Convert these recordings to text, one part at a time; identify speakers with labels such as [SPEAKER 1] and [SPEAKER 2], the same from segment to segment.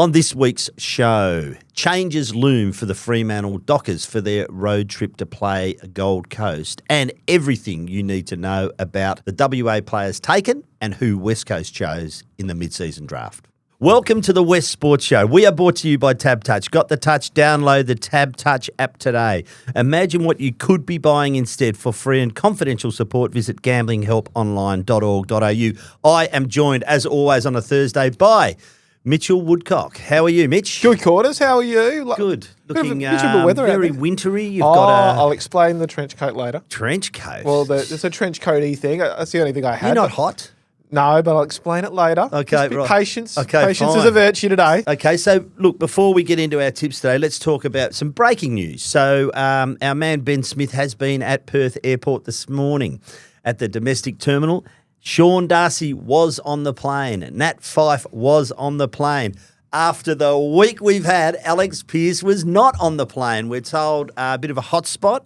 [SPEAKER 1] On this week's show, changes loom for the Fremantle Dockers for their road trip to play Gold Coast and everything you need to know about the WA players taken and who West Coast chose in the mid-season draft. Welcome to the West Sports Show. We are brought to you by TABtouch. Got the touch? Download the TABtouch app today. Imagine what you could be buying instead. For free and confidential support, visit gamblinghelponline.org.au. I am joined, as always, on a Thursday by Mitchell Woodcock. How are you, Mitch?
[SPEAKER 2] Good, Quarters. How are you?
[SPEAKER 1] Good. Looking
[SPEAKER 2] miserable weather
[SPEAKER 1] very wintry. You've
[SPEAKER 2] I'll explain the trench coat later.
[SPEAKER 1] Trench coat?
[SPEAKER 2] Well, it's a trench coat-y thing. That's the only thing I had.
[SPEAKER 1] You're not hot?
[SPEAKER 2] No, but I'll explain it later.
[SPEAKER 1] Okay,
[SPEAKER 2] Just
[SPEAKER 1] right.
[SPEAKER 2] Patience.
[SPEAKER 1] Okay,
[SPEAKER 2] Patience
[SPEAKER 1] fine.
[SPEAKER 2] is a virtue today.
[SPEAKER 1] Okay, so look, before we get into our tips today, let's talk about some breaking news. So our man Ben Smith has been at Perth Airport this morning at the domestic terminal. Sean Darcy was on the plane. Nat Fyfe was on the plane. After the week we've had, Alex Pearce was not on the plane. We're told a bit of a hot spot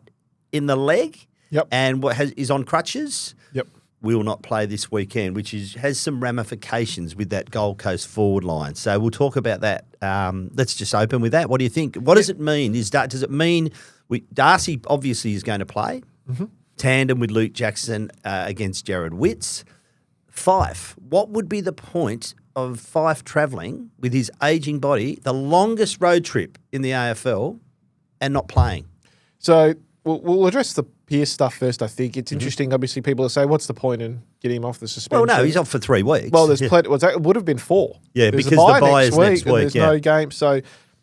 [SPEAKER 1] in the leg.
[SPEAKER 2] Yep.
[SPEAKER 1] And is on crutches.
[SPEAKER 2] Yep.
[SPEAKER 1] Will not play this weekend, which has some ramifications with that Gold Coast forward line. So we'll talk about that. Let's just open with that. What do you think? What does it mean? Does it mean Darcy obviously is going to play? Mm-hmm. Tandem with Luke Jackson against Jared Witts. Fyfe, what would be the point of Fyfe travelling with his ageing body, the longest road trip in the AFL, and not playing?
[SPEAKER 2] So we'll address the Pearce stuff first, I think. It's interesting. Obviously, people will say, what's the point in getting him off the suspension?
[SPEAKER 1] Well, no, he's off for 3 weeks.
[SPEAKER 2] Well, there's plenty. It would have been 4.
[SPEAKER 1] Yeah,
[SPEAKER 2] there's
[SPEAKER 1] because the bye is next week.
[SPEAKER 2] There's no game. So,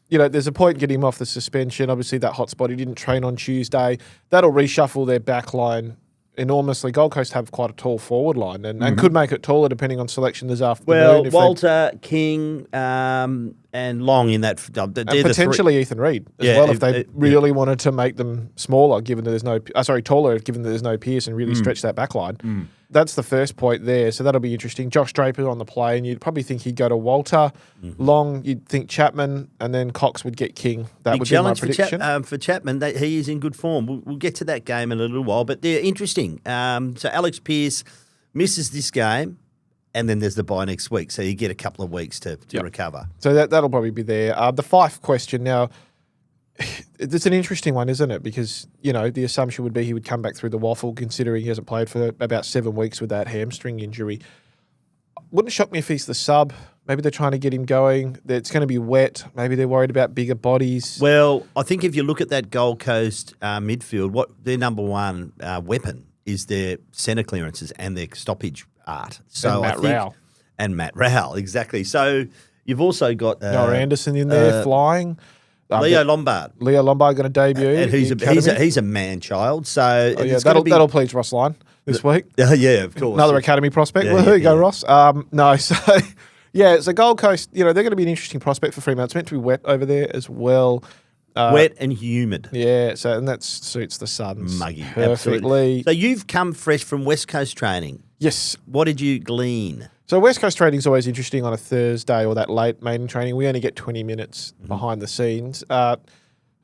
[SPEAKER 2] there's a point in getting him off the suspension. Obviously, that hotspot, he didn't train on Tuesday. That'll reshuffle their back line enormously. Gold Coast have quite a tall forward line and could make it taller depending on selection this afternoon.
[SPEAKER 1] Well, Walter, King, and Long in that.
[SPEAKER 2] And potentially Ethan Reid as well if they really wanted to make them smaller, given that there's no taller, given that there's no Pearce, and really stretch that back line. That's the first point there. So that'll be interesting. Josh Draper on the play, and you'd probably think he'd go to Walter. Long, you'd think Chapman, and then Cox would get King. That would be my prediction.
[SPEAKER 1] For Chapman, he is in good form. We'll get to that game in a little while, but they're interesting. So Alex Pearce misses this game, and then there's the bye next week. So you get a couple of weeks to recover.
[SPEAKER 2] So that'll probably be there. The Fyfe question now, it's an interesting one, isn't it? Because, the assumption would be he would come back through the waffle, considering he hasn't played for about 7 weeks with that hamstring injury. Wouldn't shock me if he's the sub. Maybe they're trying to get him going. It's going to be wet. Maybe they're worried about bigger bodies.
[SPEAKER 1] Well, I think if you look at that Gold Coast midfield, what their number one weapon is their centre clearances and their stoppage art. So
[SPEAKER 2] and
[SPEAKER 1] Matt Rowell, exactly. So you've also got
[SPEAKER 2] Noah Anderson in there flying.
[SPEAKER 1] Leo Lombard
[SPEAKER 2] going to debut,
[SPEAKER 1] and he's a man child. So
[SPEAKER 2] that'll please Ross Lyon this week.
[SPEAKER 1] Yeah, of course.
[SPEAKER 2] Another academy prospect. Well, here you go, Ross. So Gold Coast, they're going to be an interesting prospect for Fremantle. It's meant to be wet over there as well.
[SPEAKER 1] Wet and humid.
[SPEAKER 2] Yeah, and that suits the Suns
[SPEAKER 1] muggy
[SPEAKER 2] perfectly.
[SPEAKER 1] Absolutely. So you've come fresh from West Coast training.
[SPEAKER 2] Yes.
[SPEAKER 1] What did you glean?
[SPEAKER 2] So West Coast training is always interesting on a Thursday or that late maiden training. We only get 20 minutes behind the scenes. A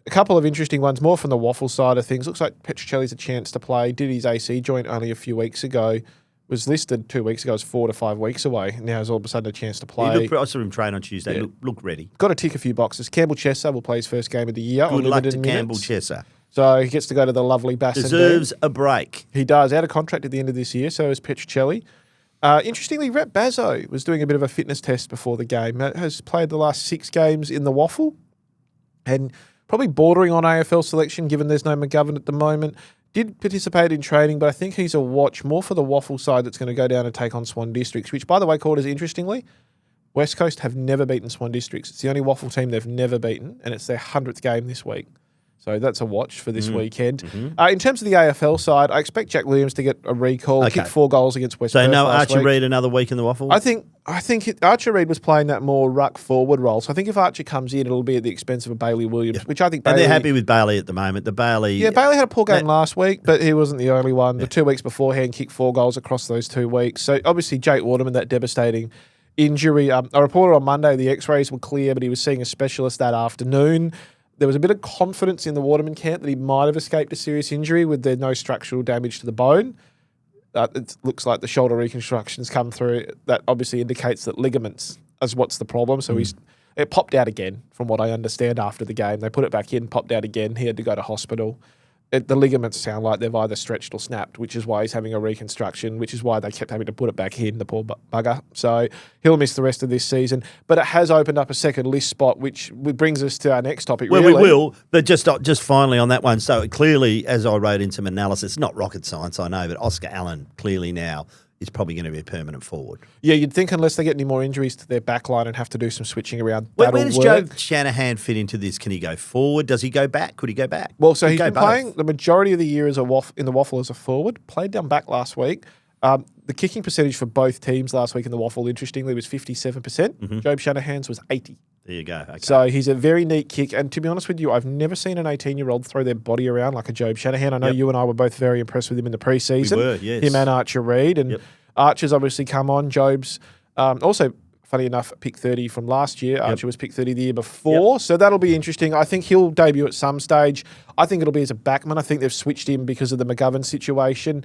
[SPEAKER 2] couple of interesting ones, more from the waffle side of things. Looks like Petruccelli's a chance to play. Did his AC joint only a few weeks ago. Was listed 2 weeks ago as 4 to 5 weeks away. Now he's all of a sudden a chance to play.
[SPEAKER 1] I saw him train on Tuesday. Yeah. Look ready.
[SPEAKER 2] Got to tick a few boxes. Campbell Chesser will play his first game of the year.
[SPEAKER 1] Good luck to Campbell Chesser.
[SPEAKER 2] So he gets to go to the lovely Bassendean.
[SPEAKER 1] Deserves a break.
[SPEAKER 2] He does. Out of contract at the end of this year, so is Petruccelli. Interestingly, Rep Bazzo was doing a bit of a fitness test before the game. Has played the last 6 games in the waffle and probably bordering on AFL selection given there's no McGovern at the moment. Did participate in training, but I think he's a watch more for the waffle side that's going to go down and take on Swan Districts, which, by the way, Quarters, interestingly, West Coast have never beaten Swan Districts. It's the only waffle team they've never beaten, and it's their 100th game this week. So that's a watch for this weekend. In terms of the AFL side, I expect Jack Williams to get a recall, kick 4 goals against West Perth.
[SPEAKER 1] So no
[SPEAKER 2] last
[SPEAKER 1] Archer
[SPEAKER 2] week.
[SPEAKER 1] Reid another week in the waffle?
[SPEAKER 2] I think Archer Reid was playing that more ruck forward role. So I think if Archer comes in, it'll be at the expense of a Bailey Williams, which I think Bailey...
[SPEAKER 1] And they're happy with Bailey at the moment. Bailey
[SPEAKER 2] had a poor game last week, but he wasn't the only one. The 2 weeks beforehand, kicked 4 goals across those 2 weeks. So obviously Jake Waterman, that devastating injury. I reported on Monday the x-rays were clear, but he was seeing a specialist that afternoon. There was a bit of confidence in the Waterman camp that he might have escaped a serious injury with there no structural damage to the bone. It looks like the shoulder reconstruction's come through. That obviously indicates that ligaments is what's the problem. So he's It popped out again, from what I understand, after the game. They put it back in, popped out again. He had to go to hospital. The ligaments sound like they've either stretched or snapped, which is why he's having a reconstruction, which is why they kept having to put it back in, the poor bugger. So he'll miss the rest of this season. But it has opened up a second list spot, which brings us to our next topic,
[SPEAKER 1] Well,
[SPEAKER 2] really.
[SPEAKER 1] we will, but just finally on that one. So clearly, as I wrote in some analysis, not rocket science, I know, but Oscar Allen clearly now is probably going to be a permanent forward.
[SPEAKER 2] Yeah, you'd think unless they get any more injuries to their back line and have to do some switching around,
[SPEAKER 1] Where
[SPEAKER 2] that'll
[SPEAKER 1] does
[SPEAKER 2] work.
[SPEAKER 1] Joe Shanahan fit into this? Can he go forward? Does he go back? Could he go back?
[SPEAKER 2] Well, so
[SPEAKER 1] He'd
[SPEAKER 2] he's
[SPEAKER 1] go
[SPEAKER 2] been
[SPEAKER 1] both.
[SPEAKER 2] playing the majority of the year as in the Waffle as a forward. Played down back last week. The kicking percentage for both teams last week in the Waffle, interestingly, was 57%. Joe Shanahan's was 80%.
[SPEAKER 1] There you go. Okay.
[SPEAKER 2] So he's a very neat kick. And to be honest with you, I've never seen an 18-year-old throw their body around like a Job Shanahan. I know you and I were both very impressed with him in the preseason.
[SPEAKER 1] We were, yes.
[SPEAKER 2] Him and Archer Reed. And Archer's obviously come on. Job's also, funny enough, pick 30 from last year. Archer was pick 30 the year before. So that'll be interesting. I think he'll debut at some stage. I think it'll be as a backman. I think they've switched him because of the McGovern situation.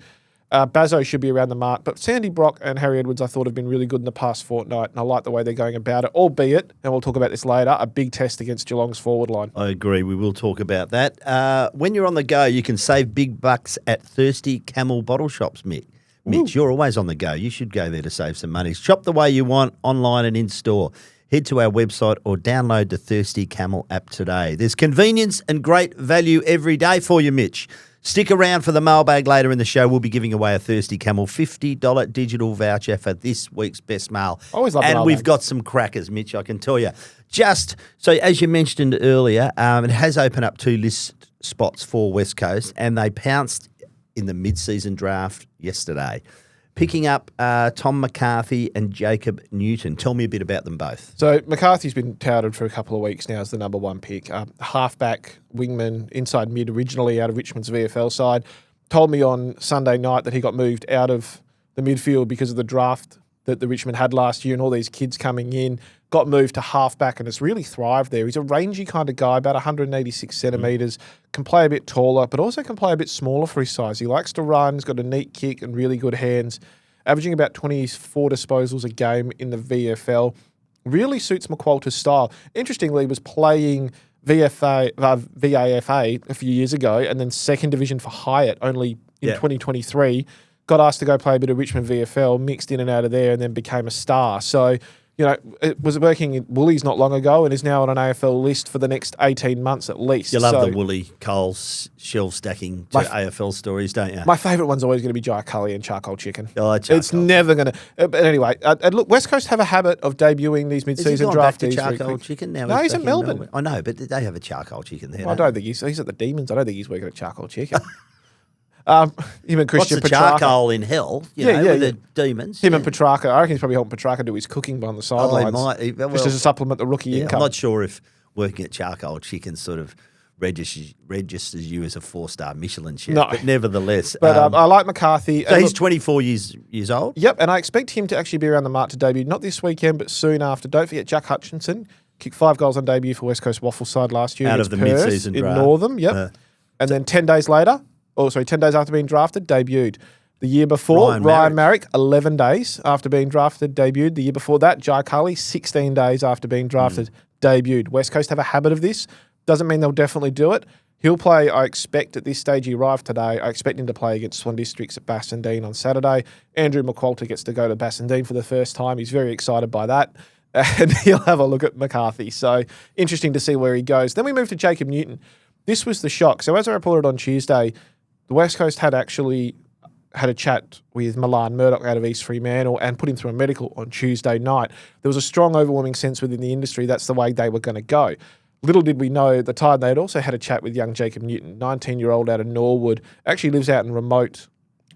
[SPEAKER 2] Bazzo should be around the mark. But Sandy Brock and Harry Edwards, I thought, have been really good in the past fortnight. And I like the way they're going about it, albeit, and we'll talk about this later, a big test against Geelong's forward line.
[SPEAKER 1] I agree. We will talk about that. When you're on the go, you can save big bucks at Thirsty Camel bottle shops, Mitch. You're always on the go. You should go there to save some money. Shop the way you want, online and in-store. Head to our website or download the Thirsty Camel app today. There's convenience and great value every day for you, Mitch. Stick around for the mailbag later in the show. We'll be giving away a Thirsty Camel $50 digital voucher for this week's best mail.
[SPEAKER 2] Always love the
[SPEAKER 1] And
[SPEAKER 2] mailbag.
[SPEAKER 1] we've got some crackers, Mitch, I can tell you. Just, so as you mentioned earlier, it has opened up 2 list spots for West Coast, and they pounced in the mid-season draft yesterday, picking up Tom McCarthy and Jacob Newton. Tell me a bit about them both.
[SPEAKER 2] So McCarthy's been touted for a couple of weeks now as the number 1 pick. Halfback, wingman, inside mid, originally out of Richmond's VFL side. Told me on Sunday night that he got moved out of the midfield because of the draft that the Richmond had last year and all these kids coming in. Got moved to halfback and has really thrived there. He's a rangy kind of guy, about 186 centimetres, can play a bit taller, but also can play a bit smaller for his size. He likes to run, he's got a neat kick and really good hands, averaging about 24 disposals a game in the VFL. Really suits McQualter's style. Interestingly, was playing VAFA a few years ago and then second division for Hyatt only in 2023. Got asked to go play a bit of Richmond VFL, mixed in and out of there, and then became a star. So, you know, it was working in Woolies not long ago and is now on an AFL list for the next 18 months at least.
[SPEAKER 1] You love the Woolly Coles shelf stacking to AFL stories, don't you?
[SPEAKER 2] My favourite one's always going to be Jai Cully and charcoal chicken.
[SPEAKER 1] Oh, charcoal.
[SPEAKER 2] It's never going to... But anyway, look, West Coast have a habit of debuting these mid-season draftees.
[SPEAKER 1] Charcoal chicken now?
[SPEAKER 2] No, he's
[SPEAKER 1] back
[SPEAKER 2] in Melbourne.
[SPEAKER 1] I know, but they have a charcoal chicken there.
[SPEAKER 2] I don't think he's at the Demons. I don't think he's working at charcoal chicken. Him and Christian
[SPEAKER 1] What's the
[SPEAKER 2] Petrarca.
[SPEAKER 1] charcoal in hell? You know, with the demons.
[SPEAKER 2] Him and Petrarca. I reckon he's probably helping Petrarca do his cooking on the sidelines.
[SPEAKER 1] Might. Well,
[SPEAKER 2] just as a supplement to rookie income.
[SPEAKER 1] I'm not sure if working at charcoal chicken sort of registers you as a 4-star Michelin chef.
[SPEAKER 2] No.
[SPEAKER 1] But nevertheless.
[SPEAKER 2] But I like McCarthy.
[SPEAKER 1] So he's 24 years old?
[SPEAKER 2] Yep, and I expect him to actually be around the mark to debut, not this weekend, but soon after. Don't forget Jack Hutchinson kicked 5 goals on debut for West Coast Waffle side last year.
[SPEAKER 1] Out of the mid-season
[SPEAKER 2] in
[SPEAKER 1] draft.
[SPEAKER 2] Northam, yep. And then 10 days after being drafted, debuted. The year before, Ryan Marrick, 11 days after being drafted, debuted. The year before that, Jai Cully, 16 days after being drafted, debuted. West Coast have a habit of this. Doesn't mean they'll definitely do it. He'll play, I expect, at this stage he arrived today, I expect him to play against Swan Districts at Bassendean on Saturday. Andrew McQualter gets to go to Bassendean for the first time. He's very excited by that. And he'll have a look at McCarthy. So interesting to see where he goes. Then we move to Jacob Newton. This was the shock. So as I reported on Tuesday, the West Coast had actually had a chat with Milan Murdoch out of East Fremantle and put him through a medical on Tuesday night. There was a strong, overwhelming sense within the industry that's the way they were going to go. Little did we know at the time they had also had a chat with young Jacob Newton, 19-year-old out of Norwood, actually lives out in remote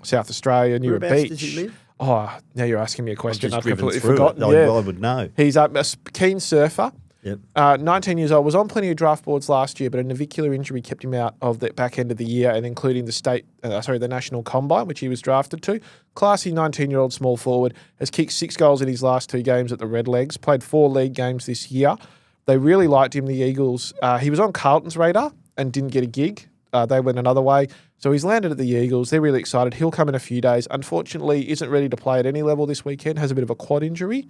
[SPEAKER 2] South Australia near a beach.
[SPEAKER 1] Whereabouts does he live?
[SPEAKER 2] Oh, now you're asking me a question I've completely
[SPEAKER 1] through
[SPEAKER 2] forgotten.
[SPEAKER 1] I would know.
[SPEAKER 2] He's a keen surfer.
[SPEAKER 1] Yep.
[SPEAKER 2] 19 years old, was on plenty of draft boards last year, but a navicular injury kept him out of the back end of the year and including the National Combine, which he was drafted to. Classy 19-year-old small forward, has kicked 6 goals in his last 2 games at the Redlegs, played 4 league games this year. They really liked him, the Eagles. He was on Carlton's radar and didn't get a gig. They went another way. So he's landed at the Eagles. They're really excited. He'll come in a few days. Unfortunately, isn't ready to play at any level this weekend, has a bit of a quad injury.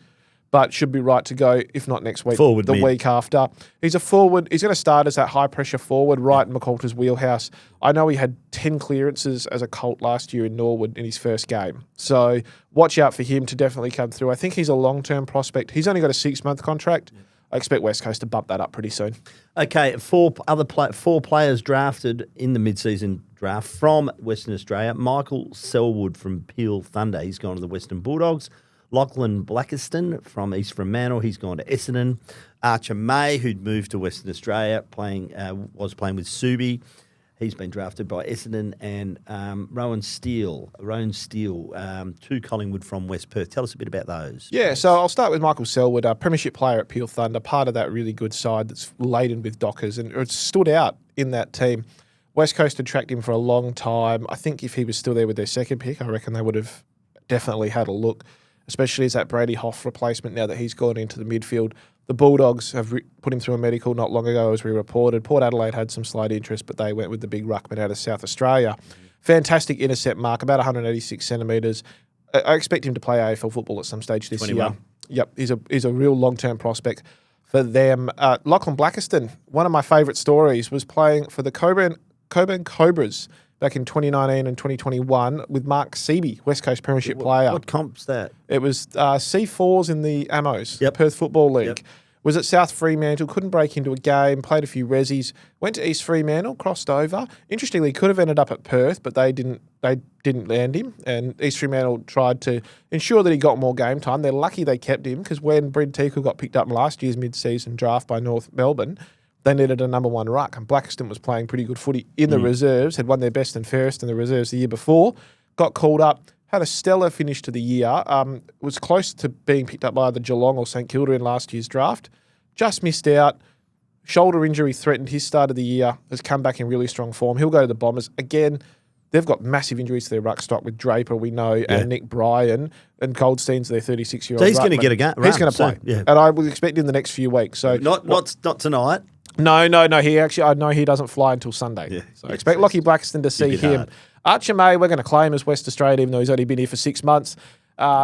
[SPEAKER 2] but should be right to go, if not next week,
[SPEAKER 1] Forward
[SPEAKER 2] the
[SPEAKER 1] mid.
[SPEAKER 2] week after. He's a forward. He's going to start as that high-pressure forward right in McQualter's wheelhouse. I know he had 10 clearances as a Colt last year in Norwood in his first game. So watch out for him to definitely come through. I think he's a long-term prospect. He's only got a 6-month contract. I expect West Coast to bump that up pretty soon.
[SPEAKER 1] Okay, four players drafted in the mid-season draft from Western Australia. Michael Selwood from Peel Thunder. He's gone to the Western Bulldogs. Lachlan Blackiston from East Fremantle. He's gone to Essendon. Archer May, who'd moved to Western Australia, was playing with Subi. He's been drafted by Essendon. And Rowan Steele, to Collingwood from West Perth. Tell us a bit about those.
[SPEAKER 2] Yeah, so I'll start with Michael Selwood, a premiership player at Peel Thunder, part of that really good side that's laden with Dockers, and it stood out in that team. West Coast had tracked him for a long time. I think if he was still there with their second pick, I reckon they would have definitely had a look, especially as that Brady Hoff replacement now that he's gone into the midfield. The Bulldogs have put him through a medical not long ago, as we reported. Port Adelaide had some slight interest, but they went with the big ruckman out of South Australia. Fantastic intercept mark, about 186 centimetres. I expect him to play AFL football at some stage this
[SPEAKER 1] 21.
[SPEAKER 2] year. Yep, he's a real long-term prospect for them. Lachlan Blackiston, one of my favourite stories, was playing for the Coburn Cobras back in 2019 and 2021 with Mark Seaby, West Coast Premiership player.
[SPEAKER 1] What comp's that?
[SPEAKER 2] It was C4s in the Amos,
[SPEAKER 1] Yep.
[SPEAKER 2] Perth Football League.
[SPEAKER 1] Yep.
[SPEAKER 2] Was at South Fremantle, couldn't break into a game, played a few resis, went to East Fremantle, crossed over. Interestingly, could have ended up at Perth, but they didn't land him. And East Fremantle tried to ensure that he got more game time. They're lucky they kept him, because when Bryn Teakle got picked up in last year's mid-season draft by North Melbourne, they needed a number one ruck, and Blackiston was playing pretty good footy in the reserves, had won their best and fairest in the reserves the year before, got called up, had a stellar finish to the year, was close to being picked up by either Geelong or St Kilda in last year's draft, just missed out, shoulder injury threatened his start of the year, has come back in really strong form. He'll go to the Bombers. Again, they've got massive injuries to their ruck stock with Draper, we know, and Nick Bryan, and Goldstein's their 36-year-old
[SPEAKER 1] So he's going to
[SPEAKER 2] ruckman.
[SPEAKER 1] get a game.
[SPEAKER 2] He's going to play,
[SPEAKER 1] yeah.
[SPEAKER 2] and I would expect in the next few weeks. So
[SPEAKER 1] Not tonight.
[SPEAKER 2] No. I know he doesn't fly until Sunday.
[SPEAKER 1] Yeah,
[SPEAKER 2] So I expect Lockie Blackiston to see
[SPEAKER 1] bit
[SPEAKER 2] him.
[SPEAKER 1] hard.
[SPEAKER 2] Archer May, we're going to claim as West Australian, even though he's only been here for 6 months.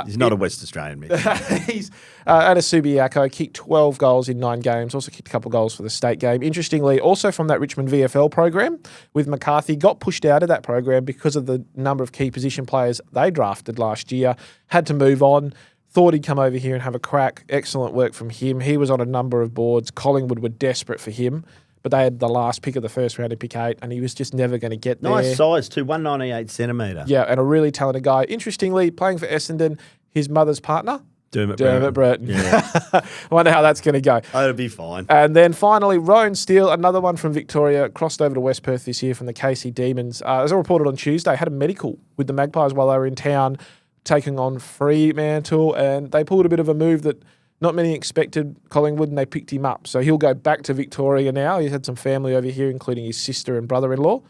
[SPEAKER 1] He's not a West Australian, Mick.
[SPEAKER 2] He's at a Subiaco, kicked 12 goals in 9 games, also kicked a couple of goals for the state game. Interestingly, also from that Richmond VFL program with McCarthy, got pushed out of that program because of the number of key position players they drafted last year, had to move on. Thought he'd come over here and have a crack. Excellent work from him. He was on a number of boards. Collingwood were desperate for him, but they had the last pick of the first round in pick 8, and he was just never going to get there.
[SPEAKER 1] Nice size too, 198 centimetre.
[SPEAKER 2] Yeah, and a really talented guy. Interestingly, playing for Essendon, his mother's partner,
[SPEAKER 1] Dermot
[SPEAKER 2] Brereton.
[SPEAKER 1] Yeah.
[SPEAKER 2] I wonder how that's going to go.
[SPEAKER 1] Oh, it'll be fine.
[SPEAKER 2] And then finally, Rowan Steele, another one from Victoria, crossed over to West Perth this year from the KC Demons. As I reported on Tuesday, had a medical with the Magpies while they were in town, taking on Fremantle, and they pulled a bit of a move that not many expected, Collingwood, and they picked him up. So he'll go back to Victoria now. He's had some family over here, including his sister and brother-in-law,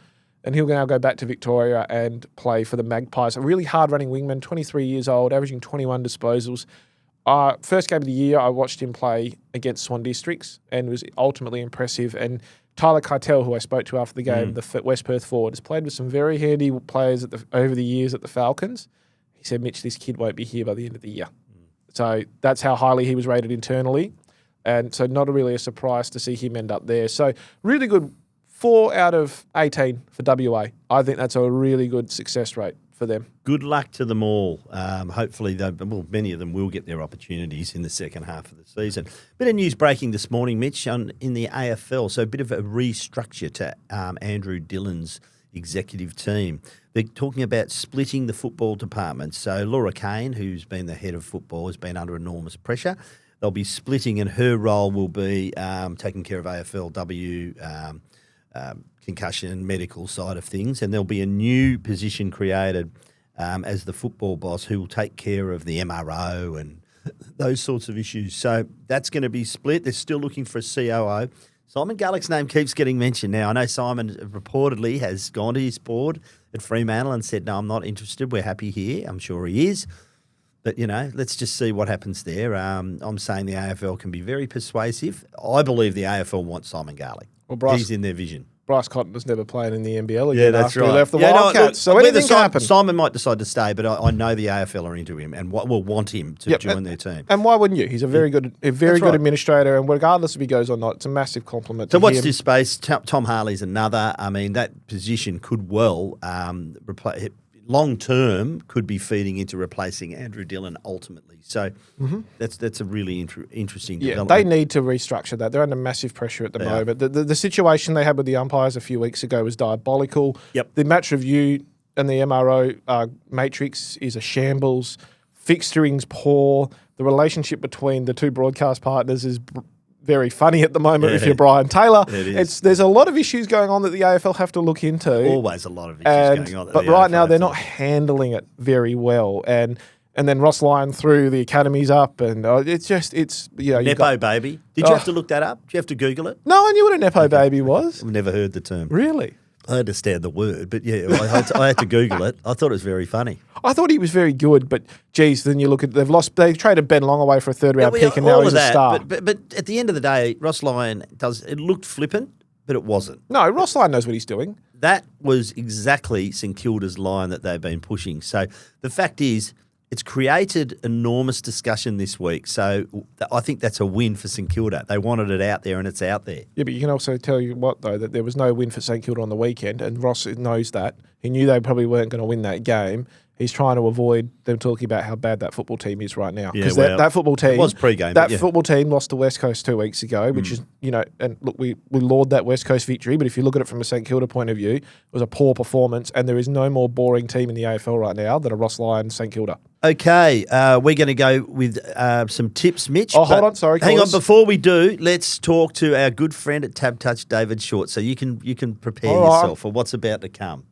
[SPEAKER 2] and he'll now go back to Victoria and play for the Magpies. A really hard-running wingman, 23 years old, averaging 21 disposals. First game of the year, I watched him play against Swan Districts and was ultimately impressive. And Tyler Keitel, who I spoke to after the game, the West Perth forward, has played with some very handy players over the years at the Falcons. He said, Mitch, this kid won't be here by the end of the year. So that's how highly he was rated internally. And so not really a surprise to see him end up there. So really good 4 out of 18 for WA. I think that's a really good success rate for them.
[SPEAKER 1] Good luck to them all. Hopefully, many of them will get their opportunities in the second half of the season. Bit of news breaking this morning, Mitch, in the AFL. So a bit of a restructure to Andrew Dillon's executive team. They're talking about splitting the football department. So Laura Kane, who's been the head of football, has been under enormous pressure. They'll be splitting, and her role will be taking care of AFLW, concussion, medical side of things. And there'll be a new position created as the football boss who will take care of the MRO and those sorts of issues. So that's going to be split. They're still looking for a COO. Simon Garlick's name keeps getting mentioned now. I know Simon reportedly has gone to his board at Fremantle and said, no, I'm not interested. We're happy here. I'm sure he is. But, let's just see what happens there. I'm saying the AFL can be very persuasive. I believe the AFL wants Simon Garlick.
[SPEAKER 2] Well, Bryce,
[SPEAKER 1] he's in their vision.
[SPEAKER 2] Bryce Cotton was never playing in the NBL again
[SPEAKER 1] Yeah, that's
[SPEAKER 2] after
[SPEAKER 1] right.
[SPEAKER 2] he left the
[SPEAKER 1] Yeah,
[SPEAKER 2] Wildcats. So
[SPEAKER 1] whether
[SPEAKER 2] anything can happen.
[SPEAKER 1] Simon might decide to stay, but I know the AFL are into him and will want him to join their team.
[SPEAKER 2] And why wouldn't you? He's a very good
[SPEAKER 1] right.
[SPEAKER 2] administrator, and regardless if he goes or not, it's a massive compliment
[SPEAKER 1] So
[SPEAKER 2] to
[SPEAKER 1] watch
[SPEAKER 2] him.
[SPEAKER 1] this space. Tom Harley's another. I mean, that position could well long term could be feeding into replacing Andrew Dillon ultimately. So that's a really interesting development.
[SPEAKER 2] They need to restructure that. They're under massive pressure at the moment. The situation they had with the umpires a few weeks ago was diabolical.
[SPEAKER 1] Yep.
[SPEAKER 2] The match review and the MRO matrix is a shambles. Fixturing's poor. The relationship between the two broadcast partners is very funny at the moment if you're Brian Taylor. There's a lot of issues going on that the AFL have to look into.
[SPEAKER 1] Always a lot of issues going on.
[SPEAKER 2] But right now they're not handling it very well. And then Ross Lyon threw the academies up, and
[SPEAKER 1] Nepo baby. Did you have to look that up? Did you have to Google it?
[SPEAKER 2] No, I knew what a Nepo baby was.
[SPEAKER 1] I've never heard the term.
[SPEAKER 2] Really?
[SPEAKER 1] I understand the word, but I had to Google it. I thought it was very funny.
[SPEAKER 2] I thought he was very good, but geez, then you look at they've traded Ben Long away for a third round pick, and now he's a star.
[SPEAKER 1] But at the end of the day, Ross Lyon it looked flippant, but it wasn't.
[SPEAKER 2] No, Ross Lyon knows what he's doing.
[SPEAKER 1] That was exactly St Kilda's line that they've been pushing. So the fact is, it's created enormous discussion this week. So I think that's a win for St Kilda. They wanted it out there, and it's out there.
[SPEAKER 2] Yeah, but you can also tell you what, though, that there was no win for St Kilda on the weekend, and Ross knows that. He knew they probably weren't going to win that game. He's trying to avoid them talking about how bad that football team is right now. Because that football team
[SPEAKER 1] was pre-game.
[SPEAKER 2] That football team lost to West Coast 2 weeks ago, which is, and look, we laud that West Coast victory, but if you look at it from a St Kilda point of view, it was a poor performance, and there is no more boring team in the AFL right now than a Ross Lyon St Kilda.
[SPEAKER 1] Okay, we're going to go with some tips, Mitch.
[SPEAKER 2] Oh, hold on, sorry.
[SPEAKER 1] Hang on, before we do, let's talk to our good friend at TABtouch, David Shortte, so you can prepare yourself for what's about to come.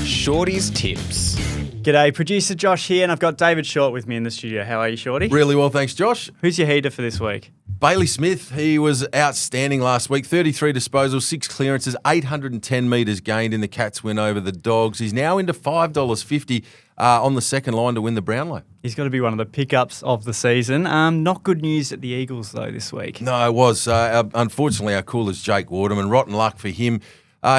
[SPEAKER 3] Shorttey's tips.
[SPEAKER 4] G'day, producer Josh here, and I've got David Shortte with me in the studio. How are you, Shorttey?
[SPEAKER 3] Really well, thanks, Josh.
[SPEAKER 4] Who's your heater for this week?
[SPEAKER 3] Bailey Smith, he was outstanding last week. 33 disposals, 6 clearances, 810 metres gained in the Cats win over the Dogs. He's now into $5.50 on the second line to win the Brownlow.
[SPEAKER 4] He's got to be one of the pickups of the season. Not good news at the Eagles, though, this week.
[SPEAKER 3] No, it was. Unfortunately, our cooler's Jake Waterman. Rotten luck for him.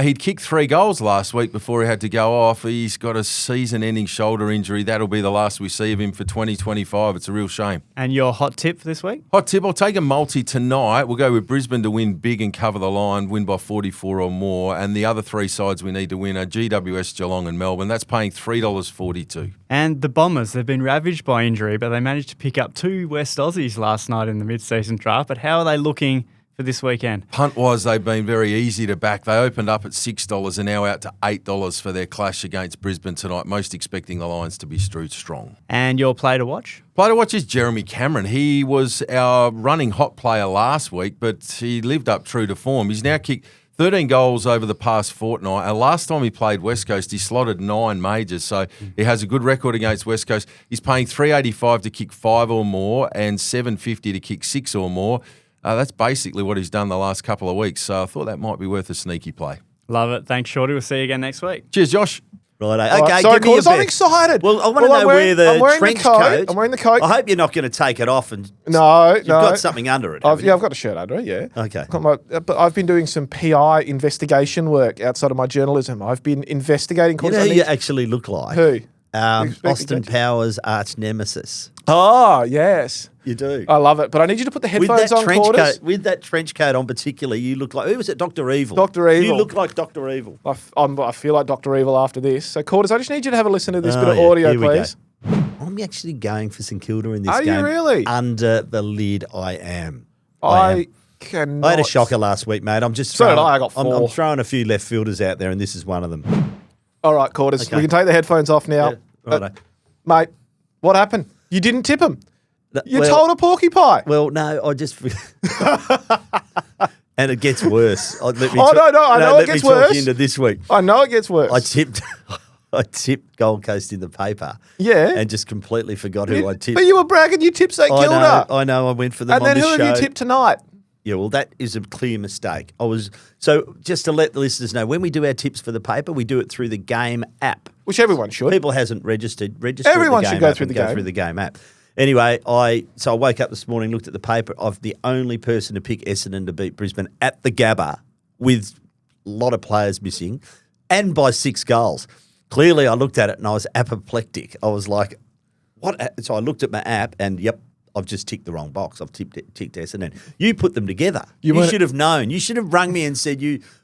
[SPEAKER 3] He'd kicked 3 goals last week before he had to go off. He's got a season-ending shoulder injury. That'll be the last we see of him for 2025. It's a real shame.
[SPEAKER 4] And your hot tip for this week?
[SPEAKER 3] Hot tip, I'll take a multi tonight. We'll go with Brisbane to win big and cover the line, win by 44 or more. And the other 3 sides we need to win are GWS, Geelong and Melbourne. That's paying $3.42.
[SPEAKER 4] And the Bombers, they've been ravaged by injury, but they managed to pick up 2 West Aussies last night in the mid-season draft. But how are they looking for this weekend?
[SPEAKER 3] Punt-wise, they've been very easy to back. They opened up at $6 and now out to $8 for their clash against Brisbane tonight, most expecting the Lions to be strong.
[SPEAKER 4] And your play to watch?
[SPEAKER 3] Play to watch is Jeremy Cameron. He was our running hot player last week, but he lived up true to form. He's now kicked 13 goals over the past fortnight. Last time he played West Coast, he slotted 9 majors, so he has a good record against West Coast. He's paying $3.85 to kick 5 or more and $7.50 to kick 6 or more. That's basically what he's done the last couple of weeks, so I thought that might be worth a sneaky play.
[SPEAKER 4] Love it. Thanks, Shorttey. We'll see you again next week.
[SPEAKER 3] Cheers, Josh.
[SPEAKER 1] Righto.
[SPEAKER 2] All
[SPEAKER 1] Okay,
[SPEAKER 2] right, sorry,
[SPEAKER 1] give me your
[SPEAKER 2] I'm
[SPEAKER 1] bet.
[SPEAKER 2] excited.
[SPEAKER 1] Well, I want to know where the trench coat.
[SPEAKER 2] I'm wearing the coat.
[SPEAKER 1] I hope you're not going to take it off and you've
[SPEAKER 2] No.
[SPEAKER 1] got something under it.
[SPEAKER 2] I've got a shirt under it, yeah.
[SPEAKER 1] Okay.
[SPEAKER 2] But I've been doing some PI investigation work outside of my journalism. I've been investigating.
[SPEAKER 1] You know who you actually look like?
[SPEAKER 2] Who?
[SPEAKER 1] Austin Powers' arch nemesis.
[SPEAKER 2] Oh, yes.
[SPEAKER 1] You do.
[SPEAKER 2] I love it. But I need you to put the headphones on, Quarters.
[SPEAKER 1] With that trench coat on particularly, you look like, who was it, Dr. Evil?
[SPEAKER 2] Dr. Evil.
[SPEAKER 1] You look like Dr. Evil.
[SPEAKER 2] I feel like Dr. Evil after this. So, Quarters, I just need you to have a listen to this bit of audio, please.
[SPEAKER 1] I'm actually going for St Kilda in this game.
[SPEAKER 2] Are you really?
[SPEAKER 1] Under the lid, I am.
[SPEAKER 2] I cannot.
[SPEAKER 1] I had a shocker last week, mate. I'm just
[SPEAKER 2] So did I got 4.
[SPEAKER 1] I'm throwing a few left fielders out there, and this is one of them.
[SPEAKER 2] All right, Quarters.
[SPEAKER 1] Okay.
[SPEAKER 2] We can take the headphones off now.
[SPEAKER 1] Yeah, righto.
[SPEAKER 2] Mate, what happened? You didn't tip him. You told a porcupine.
[SPEAKER 1] Well, no, I just... And it gets worse.
[SPEAKER 2] I know it gets worse.
[SPEAKER 1] Let me talk you into this week.
[SPEAKER 2] I know it gets worse.
[SPEAKER 1] I tipped Gold Coast in the paper.
[SPEAKER 2] Yeah.
[SPEAKER 1] And just completely forgot who I tipped.
[SPEAKER 2] But you were bragging you tipped St Kilda.
[SPEAKER 1] I know. I went for them
[SPEAKER 2] and
[SPEAKER 1] on
[SPEAKER 2] then
[SPEAKER 1] this
[SPEAKER 2] who
[SPEAKER 1] show.
[SPEAKER 2] have you tipped tonight?
[SPEAKER 1] Yeah, well, that is a clear mistake. So just to let the listeners know, when we do our tips for the paper, we do it through the Game app.
[SPEAKER 2] Which everyone should.
[SPEAKER 1] People hasn't registered.
[SPEAKER 2] Everyone
[SPEAKER 1] the Game
[SPEAKER 2] should go
[SPEAKER 1] app
[SPEAKER 2] through
[SPEAKER 1] and
[SPEAKER 2] the
[SPEAKER 1] go
[SPEAKER 2] Game.
[SPEAKER 1] through the Game app. Anyway, I woke up this morning, looked at the paper. I'm the only person to pick Essendon to beat Brisbane at the Gabba with lot of players missing, and by 6 goals. Clearly, I looked at it and I was apoplectic. I was like, what? So I looked at my app and, yep, I've just ticked the wrong box. I've ticked Essendon. You put them together. You should have known. You should have rung me and said,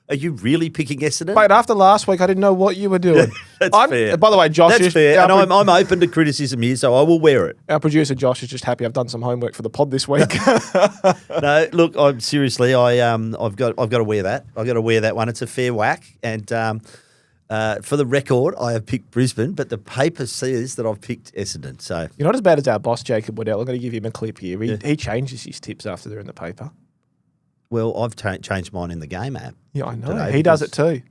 [SPEAKER 1] are you really picking Essendon?
[SPEAKER 2] Mate, after last week, I didn't know what you were doing.
[SPEAKER 1] That's fair.
[SPEAKER 2] By the way, Josh...
[SPEAKER 1] That's fair. And I'm open to criticism here, so I will wear it.
[SPEAKER 2] Our producer, Josh, is just happy I've done some homework for the pod this week.
[SPEAKER 1] No, look, I've got to wear that. I've got to wear that one. It's a fair whack. And for the record, I have picked Brisbane, but the paper says that I've picked Essendon. So
[SPEAKER 2] you're not as bad as our boss, Jacob Waddell. I'm going to give him a clip here. He changes his tips after they're in the paper.
[SPEAKER 1] Well, I've changed mine in the game app.
[SPEAKER 2] Yeah, I know. He does it too.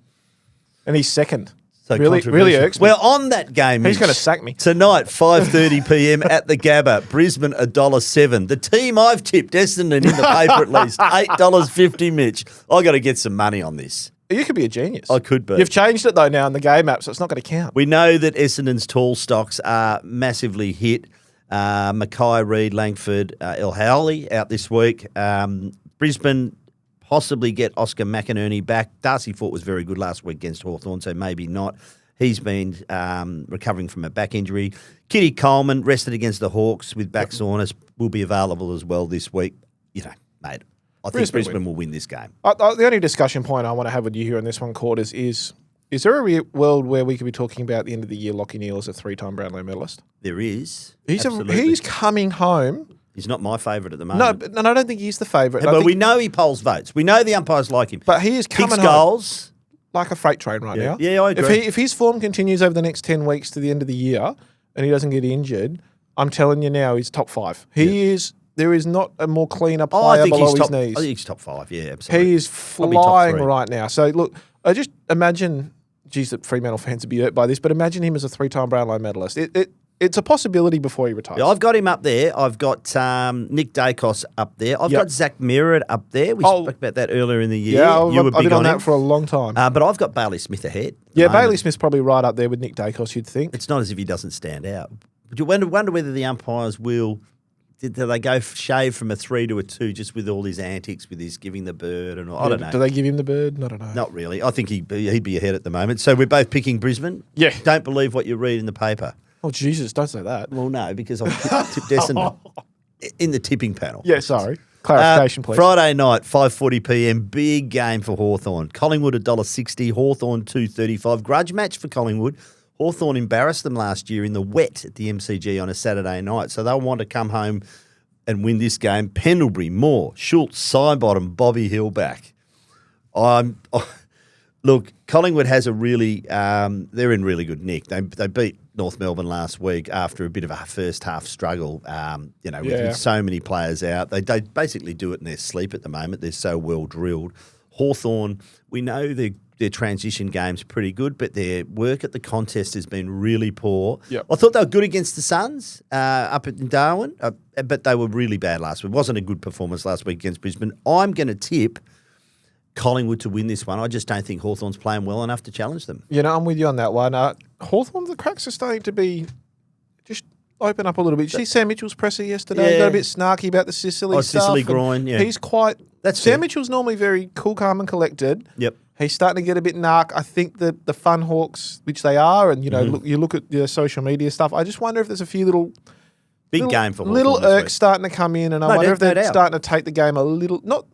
[SPEAKER 2] And he's second.
[SPEAKER 1] So
[SPEAKER 2] really irks me.
[SPEAKER 1] Well, on that game,
[SPEAKER 2] he's going to sack me.
[SPEAKER 1] Tonight, 5:30 p.m. at the Gabba, Brisbane $1.07. The team I've tipped, Essendon, in the paper at least, $8.50, Mitch. I got to get some money on this.
[SPEAKER 2] You could be a genius.
[SPEAKER 1] I could be.
[SPEAKER 2] You've changed it, though, now in the game app, so it's not going to count.
[SPEAKER 1] We know that Essendon's tall stocks are massively hit. Mackay, Reid, Langford, El Howley out this week. Brisbane possibly get Oscar McInerney back. Darcy Fort was very good last week against Hawthorn, so maybe not. He's been recovering from a back injury. Kitty Coleman, rested against the Hawks with back soreness, will be available as well this week. You know, mate, I think Brisbane will win this game.
[SPEAKER 2] The only discussion point I want to have with you here on this one, Quarters, is there a world where we could be talking about the end of the year Lachie Neale as a 3-time Brownlow medalist?
[SPEAKER 1] There is.
[SPEAKER 2] He's coming home.
[SPEAKER 1] He's not my favourite at the moment.
[SPEAKER 2] No, I don't think he's the favourite.
[SPEAKER 1] But we know he polls votes. We know the umpires like him.
[SPEAKER 2] But he is coming
[SPEAKER 1] Kicks
[SPEAKER 2] home
[SPEAKER 1] goals
[SPEAKER 2] like a freight train right now.
[SPEAKER 1] Yeah, I agree.
[SPEAKER 2] If his form continues over the next 10 weeks to the end of the year and he doesn't get injured, I'm telling you now, he's top 5. He is. There is not a more cleaner player below his knees.
[SPEAKER 1] I think he's top 5. Yeah, absolutely.
[SPEAKER 2] He is flying right now. So look, I just imagine. Geez, the Fremantle fans would be hurt by this, but imagine him as a 3-time Brownlow medalist. It's a possibility before he retires.
[SPEAKER 1] Yeah, I've got him up there. I've got Nick Dacos up there. I've got Zach Merritt up there. We spoke about that earlier in the year.
[SPEAKER 2] Yeah,
[SPEAKER 1] you were big
[SPEAKER 2] I've been on that
[SPEAKER 1] him
[SPEAKER 2] for a long time.
[SPEAKER 1] But I've got Bailey Smith ahead.
[SPEAKER 2] Yeah, Bailey Smith's probably right up there with Nick Dacos, you'd think.
[SPEAKER 1] It's not as if he doesn't stand out. But you wonder whether the umpires will... Do they go shave from a 3 to a 2 just with all his antics, with his giving the bird and all? I don't know.
[SPEAKER 2] Do they give him the bird? I don't know.
[SPEAKER 1] Not really. I think he'd be ahead at the moment. So we're both picking Brisbane?
[SPEAKER 2] Yeah.
[SPEAKER 1] Don't believe what you read in the paper.
[SPEAKER 2] Oh, Jesus, don't say that.
[SPEAKER 1] Well, no, because I've tipped Essendon in the tipping panel.
[SPEAKER 2] Yeah, sorry. Clarification, please.
[SPEAKER 1] Friday night, 5:40 p.m, big game for Hawthorn. Collingwood $1.60, Hawthorn $2.35. Grudge match for Collingwood. Hawthorn embarrassed them last year in the wet at the MCG on a Saturday night, so they'll want to come home and win this game. Pendlebury, Moore, Schultz, Sidebottom, Bobby Hill back. Look, Collingwood has a really they're in really good nick. They beat North Melbourne last week after a bit of a first half struggle, with so many players out. They basically do it in their sleep at the moment. They're so well drilled. Hawthorn, we know their transition game's pretty good, but their work at the contest has been really poor.
[SPEAKER 2] Yep.
[SPEAKER 1] I thought they were good against the Suns up in Darwin, but they were really bad last week. It wasn't a good performance last week against Brisbane. I'm going to tip Collingwood to win this one. I just don't think Hawthorn's playing well enough to challenge them.
[SPEAKER 2] I'm with you on that one. Hawthorn, the cracks are starting to be just open up a little bit. Did you see Sam Mitchell's presser yesterday? He got a bit snarky about the Sicily stuff.
[SPEAKER 1] Sicily groin, yeah.
[SPEAKER 2] He's quite...
[SPEAKER 1] That's
[SPEAKER 2] Sam
[SPEAKER 1] fair.
[SPEAKER 2] Mitchell's normally very cool, calm and collected.
[SPEAKER 1] Yep.
[SPEAKER 2] He's starting to get a bit narc. I think that the Fun Hawks, which they are, and you look at the social media stuff, I just wonder if there's a few
[SPEAKER 1] big game for Hawthorn
[SPEAKER 2] little
[SPEAKER 1] this
[SPEAKER 2] irks
[SPEAKER 1] week.
[SPEAKER 2] starting to come in, and I wonder if they're starting to take the game a little... Not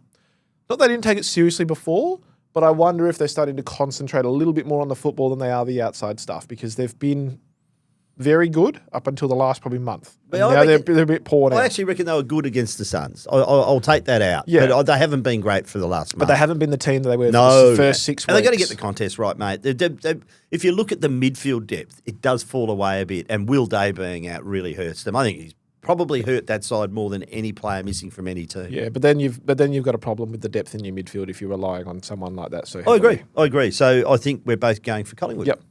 [SPEAKER 2] they didn't take it seriously before, but I wonder if they're starting to concentrate a little bit more on the football than they are the outside stuff, because they've been very good up until the last probably month. And now they're a bit poor now.
[SPEAKER 1] I actually reckon they were good against the Suns. I'll take that out.
[SPEAKER 2] Yeah.
[SPEAKER 1] But they haven't been great for the last month.
[SPEAKER 2] But they haven't been the team that they were for the first 6 weeks.
[SPEAKER 1] And they've got to get the contest right, mate. If you look at the midfield depth, it does fall away a bit. And Will Day being out really hurts them. I think he's probably hurt that side more than any player missing from any team.
[SPEAKER 2] Yeah, but then you've got a problem with the depth in your midfield if you're relying on someone like that. So
[SPEAKER 1] I agree. So I think we're both going for Collingwood.
[SPEAKER 2] Yep.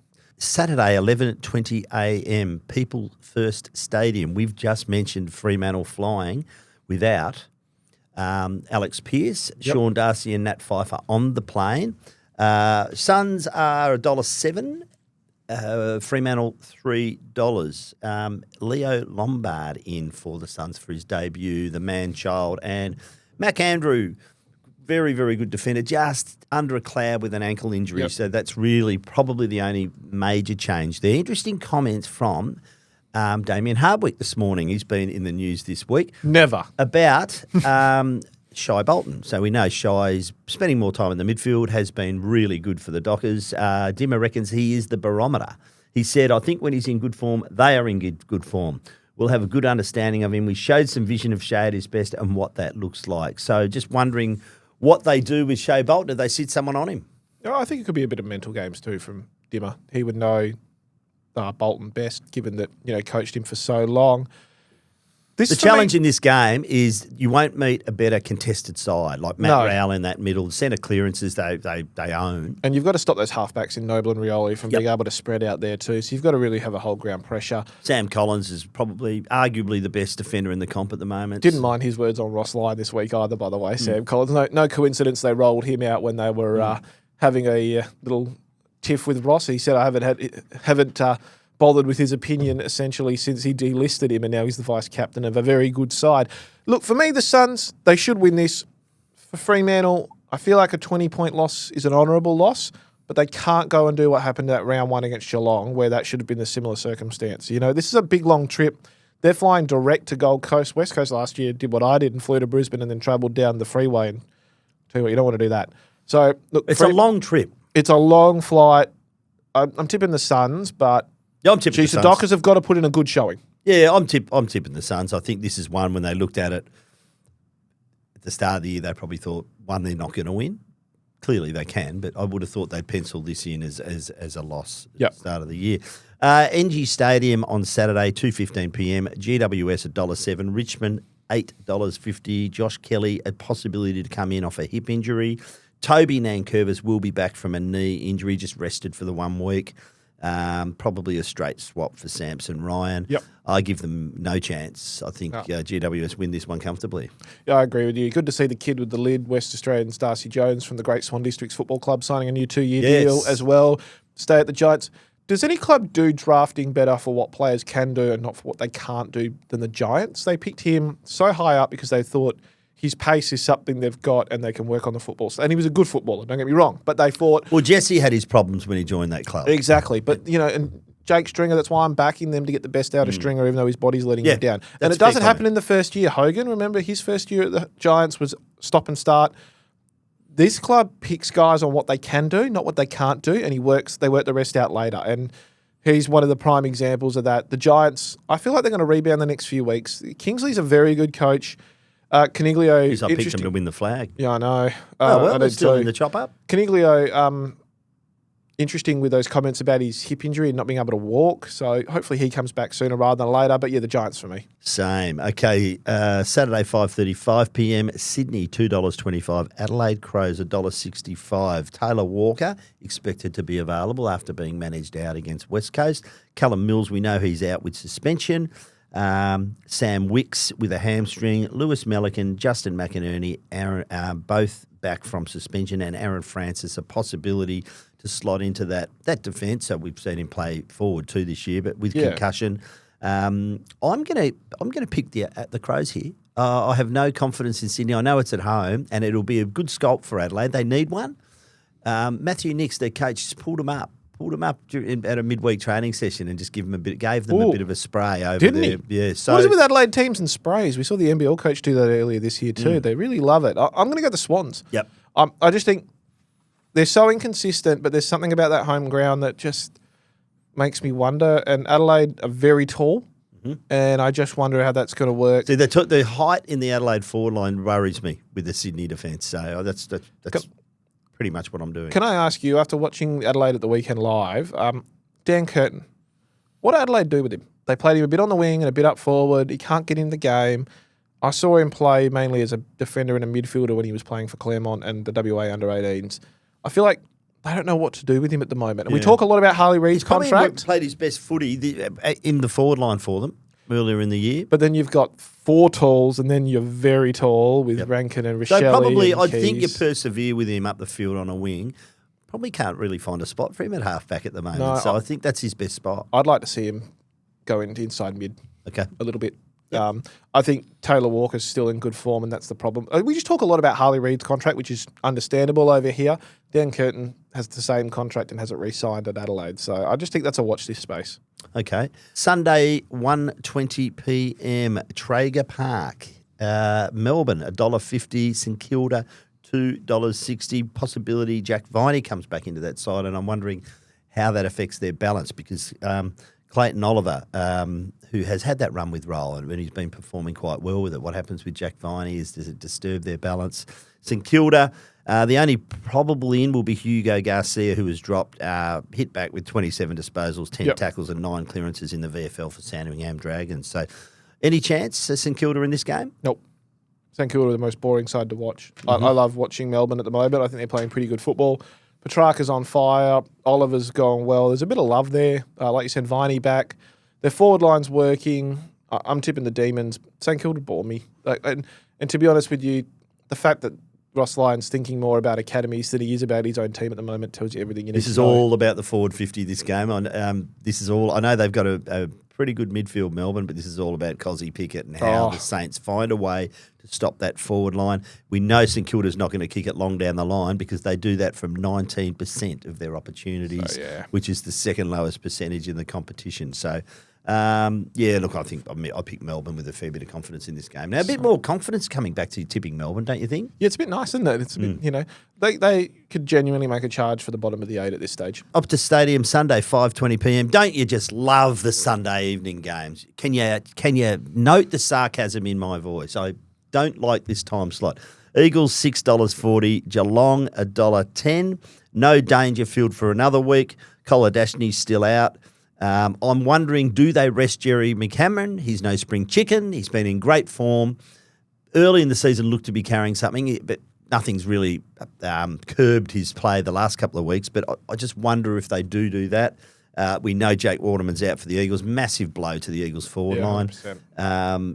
[SPEAKER 1] Saturday, 11:20 a.m, People First Stadium. We've just mentioned Fremantle flying without Alex Pearce, Sean Darcy and Nat Pfeiffer on the plane. Suns are $1.07, Fremantle $3. Leo Lombard in for the Suns for his debut, the man-child, and Mac Andrew very, very good defender, just under a cloud with an ankle injury.
[SPEAKER 2] Yep.
[SPEAKER 1] So that's really probably the only major change there. Interesting comments from Damien Hardwick this morning. He's been in the news this week.
[SPEAKER 2] Never.
[SPEAKER 1] About Shai Bolton. So we know Shai's spending more time in the midfield, has been really good for the Dockers. Dimmer reckons he is the barometer. He said, I think when he's in good form, they are in good form. We'll have a good understanding of him. We showed some vision of Shai at his best and what that looks like. So just wondering what they do with Shai Bolton. Do they sit someone on him?
[SPEAKER 2] Oh, I think it could be a bit of mental games too from Dimmer. He would know Bolton best, given that coached him for so long.
[SPEAKER 1] The challenge in this game is you won't meet a better contested side like Matt Rowell in that middle. The centre clearances they own.
[SPEAKER 2] And you've got to stop those halfbacks in Noble and Rioli from being able to spread out there too. So you've got to really have a whole ground pressure.
[SPEAKER 1] Sam Collins is probably arguably the best defender in the comp at the moment.
[SPEAKER 2] Didn't mind his words on Ross Lyon this week either, by the way. Sam Collins. No coincidence they rolled him out when they were having a little tiff with Ross. He said, I haven't bothered with his opinion essentially since he delisted him, and now he's the vice captain of a very good side. Look, for me, the Suns, they should win this. For Fremantle, I feel like a 20-point loss is an honourable loss, but they can't go and do what happened at round 1 against Geelong, where that should have been a similar circumstance. This is a big, long trip. They're flying direct to Gold Coast. West Coast last year did what I did and flew to Brisbane and then travelled down the freeway. And tell you what, you don't want to do that. So, look,
[SPEAKER 1] it's a long trip.
[SPEAKER 2] It's a long flight. I'm tipping the Suns, but
[SPEAKER 1] I'm tipping the Suns.
[SPEAKER 2] The Dockers have got to put in a good showing.
[SPEAKER 1] Yeah, I'm tipping the Suns. I think this is one when they looked at it at the start of the year, they probably thought, one, they're not going to win. Clearly they can, but I would have thought they'd pencil this in as a loss at the start of the year. NG Stadium on Saturday, 2:15 p.m. GWS $1.07. Richmond $8.50. Josh Kelly, a possibility to come in off a hip injury. Toby Nankervis will be back from a knee injury, just rested for the 1 week. Probably a straight swap for Samson Ryan.
[SPEAKER 2] Yep.
[SPEAKER 1] I give them no chance. I think GWS win this one comfortably.
[SPEAKER 2] Yeah, I agree with you. Good to see the kid with the lid, West Australian's Darcy Jones from the Great Swan Districts Football Club signing a new 2-year deal as well. Stay at the Giants. Does any club do drafting better for what players can do and not for what they can't do than the Giants? They picked him so high up because they thought his pace is something they've got and they can work on the football. And he was a good footballer, don't get me wrong. But they thought...
[SPEAKER 1] Well, Jesse had his problems when he joined that club.
[SPEAKER 2] Exactly. But, and Jake Stringer, that's why I'm backing them to get the best out of Stringer, even though his body's letting him down. And it doesn't happen in the first year. Hogan, remember, his first year at the Giants was stop and start. This club picks guys on what they can do, not what they can't do, and they work the rest out later. And he's one of the prime examples of that. The Giants, I feel like they're going to rebound the next few weeks. Kingsley's a very good coach. Caniglio...
[SPEAKER 1] I picked him to win the flag.
[SPEAKER 2] Yeah, I know.
[SPEAKER 1] They're still in the chop-up.
[SPEAKER 2] Caniglio, interesting with those comments about his hip injury and not being able to walk. So hopefully he comes back sooner rather than later. But yeah, the Giants for me.
[SPEAKER 1] Same. Okay, Saturday, 5:35 p.m. Sydney, $2.25. Adelaide Crows, $1.65. Taylor Walker expected to be available after being managed out against West Coast. Callum Mills, we know he's out with suspension. Sam Wicks with a hamstring, Lewis Melican, Justin McInerney, Aaron, both back from suspension, and Aaron Francis, a possibility to slot into that defence. So we've seen him play forward too this year, but with concussion. I'm gonna pick the Crows here. I have no confidence in Sydney. I know it's at home, and it'll be a good sculpt for Adelaide. They need one. Matthew Nix, their coach, just pulled him up at a midweek training session and just gave them a bit of a spray over
[SPEAKER 2] Didn't
[SPEAKER 1] there.
[SPEAKER 2] He?
[SPEAKER 1] Yeah. So
[SPEAKER 2] what is it with Adelaide teams and sprays? We saw the NBL coach do that earlier this year too. They really love it. I'm going to go the Swans.
[SPEAKER 1] Yep.
[SPEAKER 2] I just think they're so inconsistent, but there's something about that home ground that just makes me wonder. And Adelaide are very tall, and I just wonder how that's going to work.
[SPEAKER 1] See, the height in the Adelaide forward line worries me with the Sydney defence. So that's pretty much what I'm doing.
[SPEAKER 2] Can I ask you, after watching Adelaide at the weekend live, Dan Curtin, what did Adelaide do with him? They played him a bit on the wing and a bit up forward. He can't get in the game. I saw him play mainly as a defender and a midfielder when he was playing for Claremont and the WA under-18s. I feel like they don't know what to do with him at the moment. And we talk a lot about Harley Reid's contract.
[SPEAKER 1] He's played his best footy in the forward line for them earlier in the year.
[SPEAKER 2] But then you've got 4 talls, and then you're very tall with Rankin and Rochelle.
[SPEAKER 1] So probably,
[SPEAKER 2] and
[SPEAKER 1] I
[SPEAKER 2] Keys.
[SPEAKER 1] think you persevere with him up the field on a wing. Probably can't really find a spot for him at halfback at the moment. So I think that's his best spot.
[SPEAKER 2] I'd like to see him go into inside mid.
[SPEAKER 1] Okay.
[SPEAKER 2] A little bit. I think Taylor Walker's still in good form, and that's the problem. We just talk a lot about Harley Reid's contract, which is understandable over here. Dan Curtin has the same contract and hasn't re-signed at Adelaide. So I just think that's a watch this space.
[SPEAKER 1] Okay. Sunday, 1:20 p.m, Traeger Park. Melbourne, $1.50. St Kilda, $2.60. Possibility Jack Viney comes back into that side, and I'm wondering how that affects their balance because Clayton Oliver, who has had that run with Roland, and he's been performing quite well with it. What happens with Jack Viney does it disturb their balance? St Kilda, the only probably in will be Hugo Garcia, who was dropped, hit back with 27 disposals, 10 tackles and 9 clearances in the VFL for Sandringham Dragons. So any chance St Kilda in this game?
[SPEAKER 2] Nope. St Kilda are the most boring side to watch. I love watching Melbourne at the moment. I think they're playing pretty good football. Petrarca's on fire. Oliver's going well. There's a bit of love there. Like you said, Viney back. Their forward line's working. I'm tipping the Demons. St Kilda bore me. And to be honest with you, the fact that Ross Lyon's thinking more about academies than he is about his own team at the moment tells you everything you need to know.
[SPEAKER 1] This is all about the forward 50 this game. This is all. I know they've got a pretty good midfield, Melbourne, but this is all about Cozzy Pickett and how the Saints find a way to stop that forward line. We know St Kilda's not going to kick it long down the line because they do that from 19% of their opportunities, which is the second lowest percentage in the competition. So, look, I think I pick Melbourne with a fair bit of confidence in this game. Now, a bit more confidence coming back to tipping Melbourne, don't you think?
[SPEAKER 2] Yeah, it's a bit nice, isn't it? It's a bit, they could genuinely make a charge for the bottom of the 8 at this stage.
[SPEAKER 1] Optus Stadium, Sunday, 5:20 p.m. Don't you just love the Sunday evening games? Can you note the sarcasm in my voice? I don't like this time slot. Eagles, $6.40. Geelong, $1.10. No Dangerfield for another week. Koladashny's still out. I'm wondering, do they rest Jerry McCameron? He's no spring chicken. He's been in great form. Early in the season looked to be carrying something, but nothing's really curbed his play the last couple of weeks. But I just wonder if they do that. We know Jake Waterman's out for the Eagles. Massive blow to the Eagles forward line.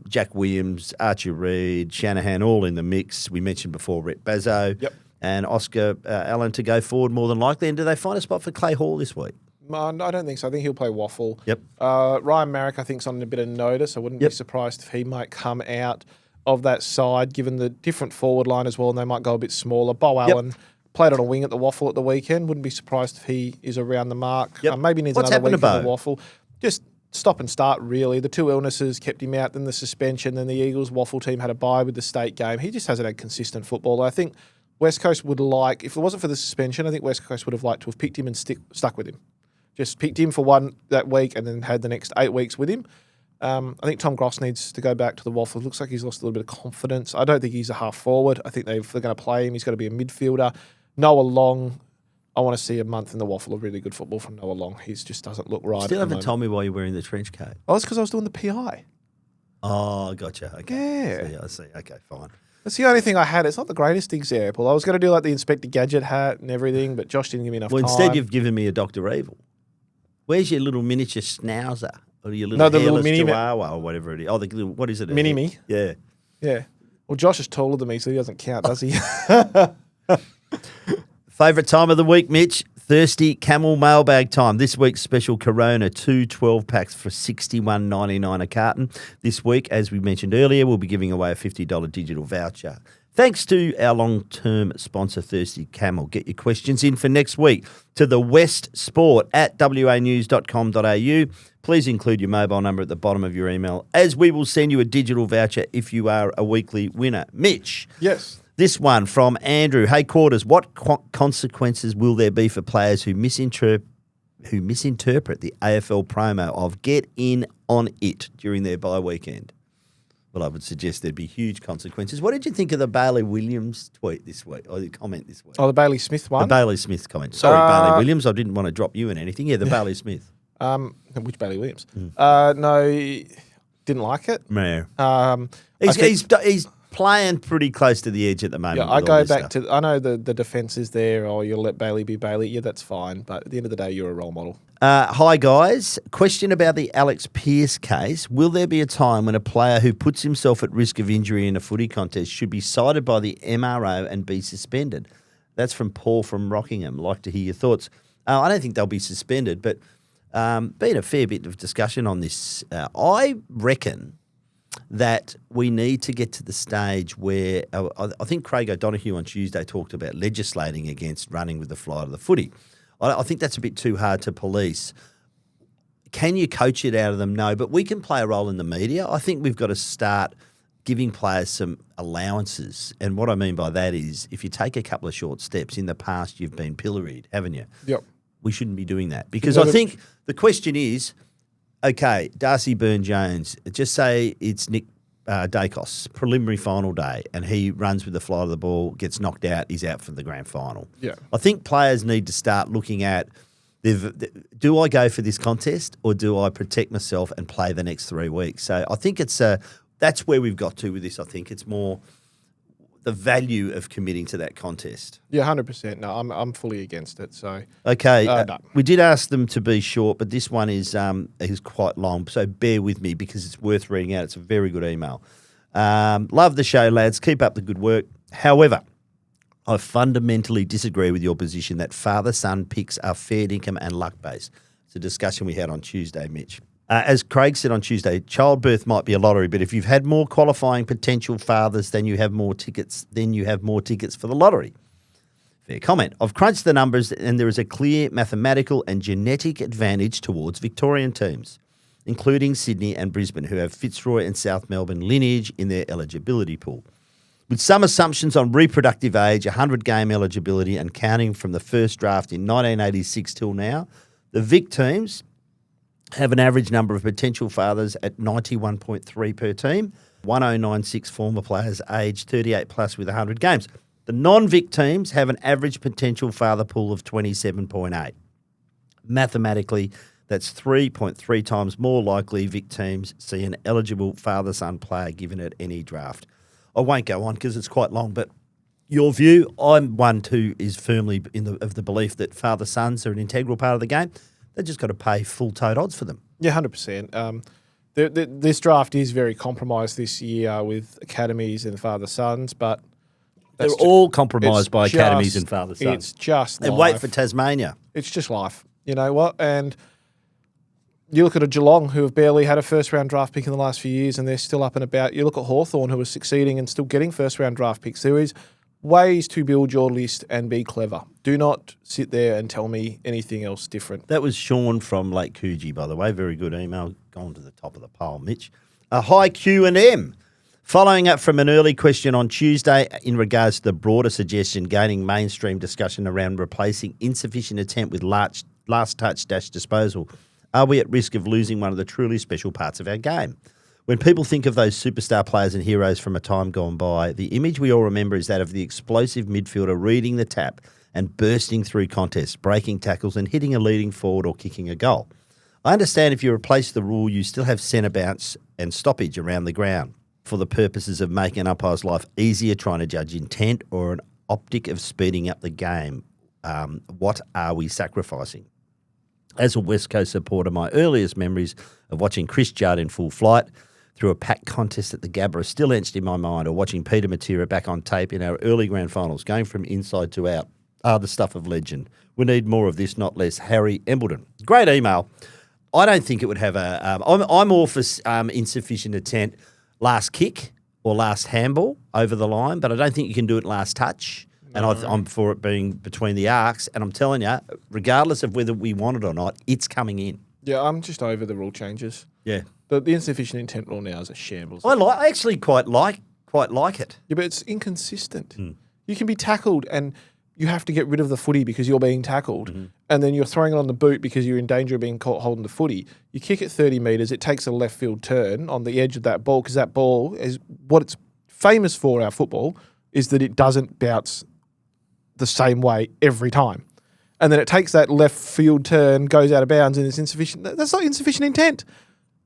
[SPEAKER 1] Jack Williams, Archie Reid, Shanahan all in the mix. We mentioned before Rhett Bazzo and Oscar Allen to go forward more than likely. And do they find a spot for Clay Hall this week?
[SPEAKER 2] I don't think so. I think he'll play Waffle.
[SPEAKER 1] Yep.
[SPEAKER 2] Ryan Marrick, I think, is on a bit of notice. I wouldn't be surprised if he might come out of that side, given the different forward line as well, and they might go a bit smaller. Bo Allen played on a wing at the Waffle at the weekend. Wouldn't be surprised if he is around the mark. Maybe needs another week at the Waffle. Just stop and start, really. The 2 illnesses kept him out, then the suspension, then the Eagles Waffle team had a bye with the state game. He just hasn't had consistent football. I think West Coast would like, if it wasn't for the suspension, I think West Coast would have liked to have picked him and stuck with him. Just picked him for one that week and then had the next 8 weeks with him. I think Tom Gross needs to go back to the Waffle. It looks like he's lost a little bit of confidence. I don't think he's a half forward. I think they're going to play him. He's got to be a midfielder. Noah Long, I want to see a month in the Waffle of really good football from Noah Long. He just doesn't look right.
[SPEAKER 1] Still haven't told me why you're wearing the trench coat.
[SPEAKER 2] Oh, that's because I was doing the PI.
[SPEAKER 1] Oh, gotcha. Okay.
[SPEAKER 2] Yeah.
[SPEAKER 1] I see. Okay, fine.
[SPEAKER 2] That's the only thing I had. It's not the greatest example. I was going to do like the Inspector Gadget hat and everything, but Josh didn't give me enough time.
[SPEAKER 1] Instead you've given me a Dr. Evil. Where's your little miniature schnauzer? Or your little
[SPEAKER 2] the little
[SPEAKER 1] mini chihuahua or whatever it is. Oh, the little, what is it?
[SPEAKER 2] Mini-me?
[SPEAKER 1] Yeah.
[SPEAKER 2] Yeah. Well, Josh is taller than me, so he doesn't count, does he?
[SPEAKER 1] Favourite time of the week, Mitch? Thirsty Camel mailbag time. This week's special Corona, 2 12-packs for $61.99 a carton. This week, as we mentioned earlier, we'll be giving away a $50 digital voucher. Thanks to our long-term sponsor, Thirsty Camel. Get your questions in for next week to TheWestSport at wanews.com.au. Please include your mobile number at the bottom of your email, as we will send you a digital voucher if you are a weekly winner. Mitch.
[SPEAKER 2] Yes.
[SPEAKER 1] This one from Andrew. Hey, Quarters, what consequences will there be for players who misinterpret the AFL promo of get in on it during their bye weekend? Well, I would suggest there'd be huge consequences. What did you think of the Bailey Williams tweet this week, or the comment this week?
[SPEAKER 2] Oh, the Bailey Smith one?
[SPEAKER 1] The Bailey Smith comment. Sorry, Bailey Williams. I didn't want to drop you in anything. Yeah, the Bailey Smith.
[SPEAKER 2] Which Bailey Williams? No, didn't like it.
[SPEAKER 1] No. He's playing pretty close to the edge at the moment.
[SPEAKER 2] Yeah, I go back to, I know the defence is there, or you'll let Bailey be Bailey. Yeah, that's fine. But at the end of the day, you're a role model.
[SPEAKER 1] Hi, guys. Question about the Alex Pearce case. Will there be a time when a player who puts himself at risk of injury in a footy contest should be cited by the MRO and be suspended? That's from Paul from Rockingham. Like to hear your thoughts. I don't think they'll be suspended, but been a fair bit of discussion on this. I reckon that we need to get to the stage where I think Craig O'Donoghue on Tuesday talked about legislating against running with the flight of the footy. I think that's a bit too hard to police. Can you coach it out of them? No, but we can play a role in the media. I think we've got to start giving players some allowances. And what I mean by that is if you take a couple of short steps, in the past you've been pilloried, haven't you?
[SPEAKER 2] Yep.
[SPEAKER 1] We shouldn't be doing that. Because I think the question is, okay, Darcy Byrne-Jones, just say it's Nick Dacos, preliminary final day, and he runs with the flight of the ball, gets knocked out, he's out for the grand final.
[SPEAKER 2] Yeah.
[SPEAKER 1] I think players need to start looking at, do I go for this contest or do I protect myself and play the next 3 weeks? So I think that's where we've got to with this. I think it's more the value of committing to that contest.
[SPEAKER 2] Yeah, 100%. No, I'm fully against it. So
[SPEAKER 1] okay,
[SPEAKER 2] no.
[SPEAKER 1] We did ask them to be short, but this one is quite long, so bear with me because it's worth reading out. It's a very good email. Love the show, lads. Keep up the good work. However, I fundamentally disagree with your position that father-son picks are fair income and luck-based. It's a discussion we had on Tuesday, Mitch. As Craig said on Tuesday, childbirth might be a lottery, but if you've had more qualifying potential fathers, then you have more tickets. Then you have more tickets for the lottery. Fair comment. I've crunched the numbers, and there is a clear mathematical and genetic advantage towards Victorian teams, including Sydney and Brisbane, who have Fitzroy and South Melbourne lineage in their eligibility pool. With some assumptions on reproductive age, 100-game eligibility, and counting from the first draft in 1986 till now, the Vic teams have an average number of potential fathers at 91.3 per team, 1096 former players aged 38 plus with 100 games. The non-Vic teams have an average potential father pool of 27.8. Mathematically, that's 3.3 times more likely Vic teams see an eligible father-son player given at any draft. I won't go on because it's quite long, but your view, I'm one who is firmly of the belief that father-sons are an integral part of the game. They've just got to pay full tote odds for them.
[SPEAKER 2] Yeah, 100%. This draft is very compromised this year with academies and father-sons, but
[SPEAKER 1] they're all compromised by academies and father-sons.
[SPEAKER 2] It's just
[SPEAKER 1] and
[SPEAKER 2] life.
[SPEAKER 1] Wait for Tasmania.
[SPEAKER 2] It's just life. You know what? And you look at a Geelong who have barely had a first-round draft pick in the last few years and they're still up and about. You look at Hawthorn who are succeeding and still getting first-round draft picks. There is ways to build your list and be clever. Do not sit there and tell me anything else different.
[SPEAKER 1] That was Sean from Lake Coogee, by the way. Very good email. Gone to the top of the pile, Mitch. A high Q&M. Following up from an early question on Tuesday in regards to the broader suggestion gaining mainstream discussion around replacing insufficient attempt with last touch dash disposal, are we at risk of losing one of the truly special parts of our game? When people think of those superstar players and heroes from a time gone by, the image we all remember is that of the explosive midfielder reading the tap and bursting through contests, breaking tackles and hitting a leading forward or kicking a goal. I understand if you replace the rule, you still have centre bounce and stoppage around the ground for the purposes of making an umpire's life easier trying to judge intent or an optic of speeding up the game. What are we sacrificing? As a West Coast supporter, my earliest memories of watching Chris Judd in full flight through a packed contest at the Gabba are still etched in my mind, or watching Peter Matera back on tape in our early grand finals, going from inside to out, are the stuff of legend. We need more of this, not less. Harry Embleton. Great email. I don't think it would have a... I'm all for insufficient intent, last kick or last handball over the line, but I don't think you can do it last touch. And I'm for it being between the arcs. And I'm telling you, regardless of whether we want it or not, it's coming in.
[SPEAKER 2] Yeah, I'm just over the rule changes.
[SPEAKER 1] Yeah.
[SPEAKER 2] The insufficient intent rule now is a shambles.
[SPEAKER 1] I actually quite like it.
[SPEAKER 2] Yeah, but it's inconsistent. You can be tackled and you have to get rid of the footy because you're being tackled, and then you're throwing it on the boot because you're in danger of being caught holding the footy. You kick it 30 metres, it takes a left field turn on the edge of that ball because that ball is what it's famous for, our football, is that it doesn't bounce the same way every time. And then it takes that left field turn, goes out of bounds, and it's insufficient. That's not insufficient intent.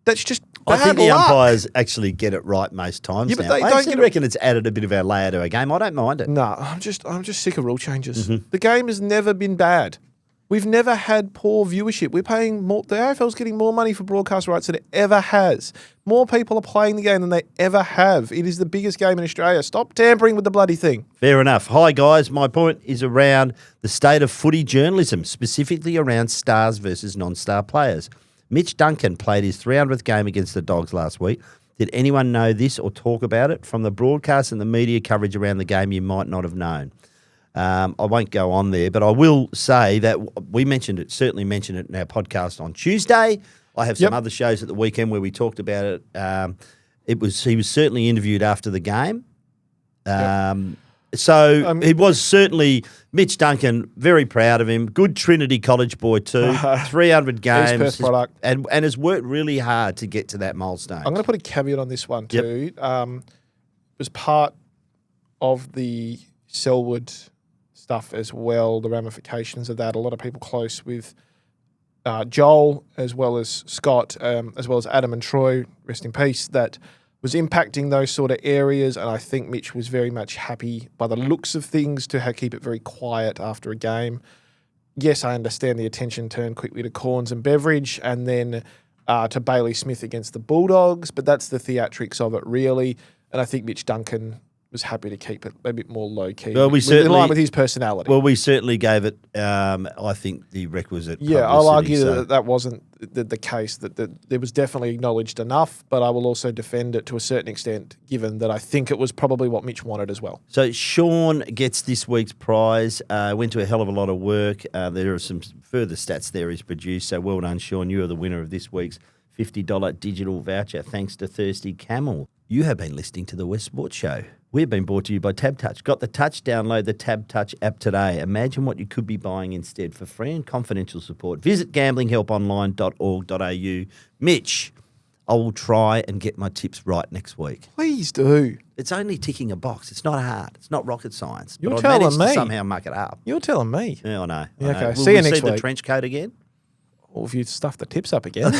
[SPEAKER 2] That's just bad
[SPEAKER 1] I think the
[SPEAKER 2] luck.
[SPEAKER 1] umpires actually get it right most times.
[SPEAKER 2] Yeah, but
[SPEAKER 1] now.
[SPEAKER 2] they
[SPEAKER 1] I
[SPEAKER 2] don't
[SPEAKER 1] actually
[SPEAKER 2] get
[SPEAKER 1] reckon it's added a bit of our layer to our game. I don't mind it.
[SPEAKER 2] No, I'm just sick of rule changes. The game has never been bad. We've never had poor viewership. We're paying more. The AFL's getting more money for broadcast rights than it ever has. More people are playing the game than they ever have. It is the biggest game in Australia. Stop tampering with the bloody thing.
[SPEAKER 1] Fair enough. Hi, guys. My point is around the state of footy journalism, specifically around stars versus non-star players. Mitch Duncan played his 300th game against the Dogs last week. Did anyone know this or talk about it? From the broadcast and the media coverage around the game, you might not have known. I won't go on there, but I will say that we certainly mentioned it in our podcast on Tuesday. I have some other shows at the weekend where we talked about it. He was certainly interviewed after the game. So it was certainly Mitch Duncan, very proud of him. Good Trinity College boy too. 300 games.
[SPEAKER 2] East Perth product.
[SPEAKER 1] And has worked really hard to get to that milestone.
[SPEAKER 2] I'm going to put a caveat on this one too. It was part of the Selwood stuff as well, the ramifications of that. A lot of people close with Joel as well as Scott, as well as Adam and Troy, rest in peace, that was impacting those sort of areas, and I think Mitch was very much happy by the looks of things to keep it very quiet after a game. Yes, I understand the attention turned quickly to Corns and Beveridge and then to Bailey Smith against the Bulldogs, but that's the theatrics of it really, and I think Mitch Duncan was happy to keep it a bit more low-key,
[SPEAKER 1] well,
[SPEAKER 2] in line with his personality.
[SPEAKER 1] Well, we certainly gave it, I think, the requisite publicity.
[SPEAKER 2] I'll argue that wasn't the case, that it was definitely acknowledged enough, but I will also defend it to a certain extent, given that I think it was probably what Mitch wanted as well. So
[SPEAKER 1] Sean gets this week's prize. Went to a hell of a lot of work. There are some further stats there he's produced, so well done, Sean. You are the winner of this week's $50 digital voucher, thanks to Thirsty Camel. You have been listening to The West Sport Show. We've been brought to you by TABtouch. Got the touch? Download the TABtouch app today. Imagine what you could be buying instead. For free and confidential support, visit gamblinghelponline.org.au. Mitch, I will try and get my tips right next week.
[SPEAKER 2] Please do.
[SPEAKER 1] It's only ticking a box. It's not hard. It's not rocket science.
[SPEAKER 2] You're
[SPEAKER 1] but
[SPEAKER 2] telling
[SPEAKER 1] I managed
[SPEAKER 2] me.
[SPEAKER 1] To somehow muck it up.
[SPEAKER 2] You're telling me.
[SPEAKER 1] Yeah, I know.
[SPEAKER 2] Yeah, okay.
[SPEAKER 1] Will
[SPEAKER 2] See you
[SPEAKER 1] we
[SPEAKER 2] next
[SPEAKER 1] see the
[SPEAKER 2] week.
[SPEAKER 1] trench coat again?
[SPEAKER 2] Or if you stuff the tips up again.